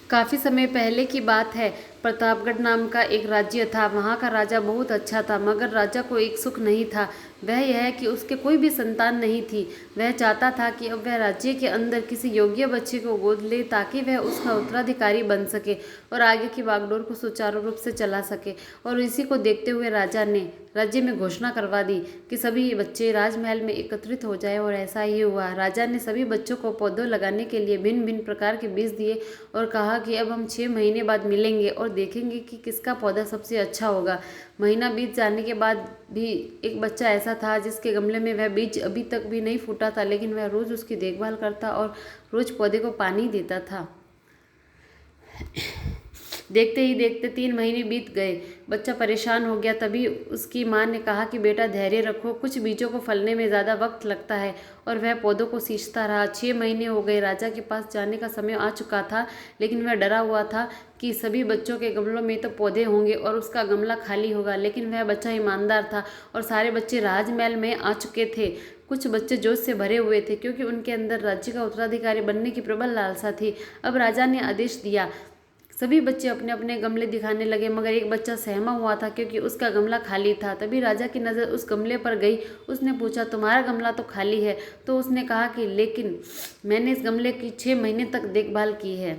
काफ़ी समय पहले की बात है। प्रतापगढ़ नाम का एक राज्य था। वहाँ का राजा बहुत अच्छा था, मगर राजा को एक सुख नहीं था। वह यह कि उसके कोई भी संतान नहीं थी। वह चाहता था कि अब वह राज्य के अंदर किसी योग्य बच्चे को गोद ले, ताकि वह उसका उत्तराधिकारी बन सके और आगे की बागडोर को सुचारू रूप से चला सके। और इसी को देखते हुए राजा ने राज्य में घोषणा करवा दी कि सभी बच्चे राजमहल में एकत्रित हो जाए। और ऐसा ही हुआ। राजा ने सभी बच्चों को पौधों लगाने के लिए भिन्न भिन्न प्रकार के बीज दिए और कहा कि अब हम 6 महीने बाद मिलेंगे और देखेंगे कि किसका पौधा सबसे अच्छा होगा। महीना बीत जाने के बाद भी एक बच्चा ऐसा था जिसके गमले में वह बीज अभी तक भी नहीं फूटा था, लेकिन वह रोज़ उसकी देखभाल करता और रोज़ पौधे को पानी देता था। देखते ही देखते 3 महीने बीत गए। बच्चा परेशान हो गया। तभी उसकी माँ ने कहा कि बेटा धैर्य रखो, कुछ बीजों को फलने में ज़्यादा वक्त लगता है। और वह पौधों को सींचता रहा। 6 महीने हो गए। राजा के पास जाने का समय आ चुका था, लेकिन वह डरा हुआ था कि सभी बच्चों के गमलों में तो पौधे होंगे और उसका गमला खाली होगा। लेकिन वह बच्चा ईमानदार था और सारे बच्चे राजमहल में आ चुके थे। कुछ बच्चे जोश से भरे हुए थे, क्योंकि उनके अंदर राज्य का उत्तराधिकारी बनने की प्रबल लालसा थी। अब राजा ने आदेश दिया। सभी बच्चे अपने अपने गमले दिखाने लगे, मगर एक बच्चा सहमा हुआ था, क्योंकि उसका गमला खाली था। तभी राजा की नज़र उस गमले पर गई। उसने पूछा, तुम्हारा गमला तो खाली है। तो उसने कहा कि लेकिन मैंने इस गमले की 6 महीने तक देखभाल की है।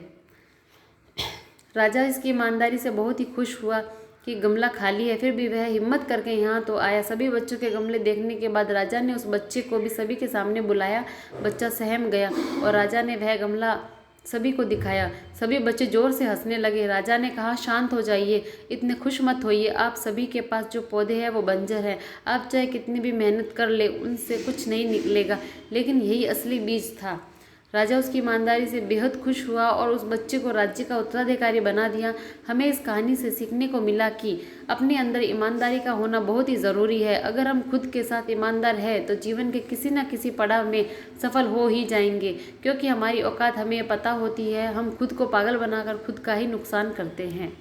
राजा इसकी ईमानदारी से बहुत ही खुश हुआ कि गमला खाली है, फिर भी वह हिम्मत करके यहाँ तो आया। सभी बच्चों के गमले देखने के बाद राजा ने उस बच्चे को भी सभी के सामने बुलाया। बच्चा सहम गया और राजा ने वह गमला सभी को दिखाया। सभी बच्चे जोर से हंसने लगे। राजा ने कहा, शांत हो जाइए, इतने खुश मत होइए। आप सभी के पास जो पौधे हैं वो बंजर हैं। आप चाहे कितनी भी मेहनत कर ले, उनसे कुछ नहीं निकलेगा। लेकिन यही असली बीज था। राजा उसकी ईमानदारी से बेहद खुश हुआ और उस बच्चे को राज्य का उत्तराधिकारी बना दिया। हमें इस कहानी से सीखने को मिला कि अपने अंदर ईमानदारी का होना बहुत ही ज़रूरी है। अगर हम खुद के साथ ईमानदार हैं तो जीवन के किसी न किसी पड़ाव में सफल हो ही जाएंगे, क्योंकि हमारी औकात हमें पता होती है। हम खुद को पागल बनाकर खुद का ही नुकसान करते हैं।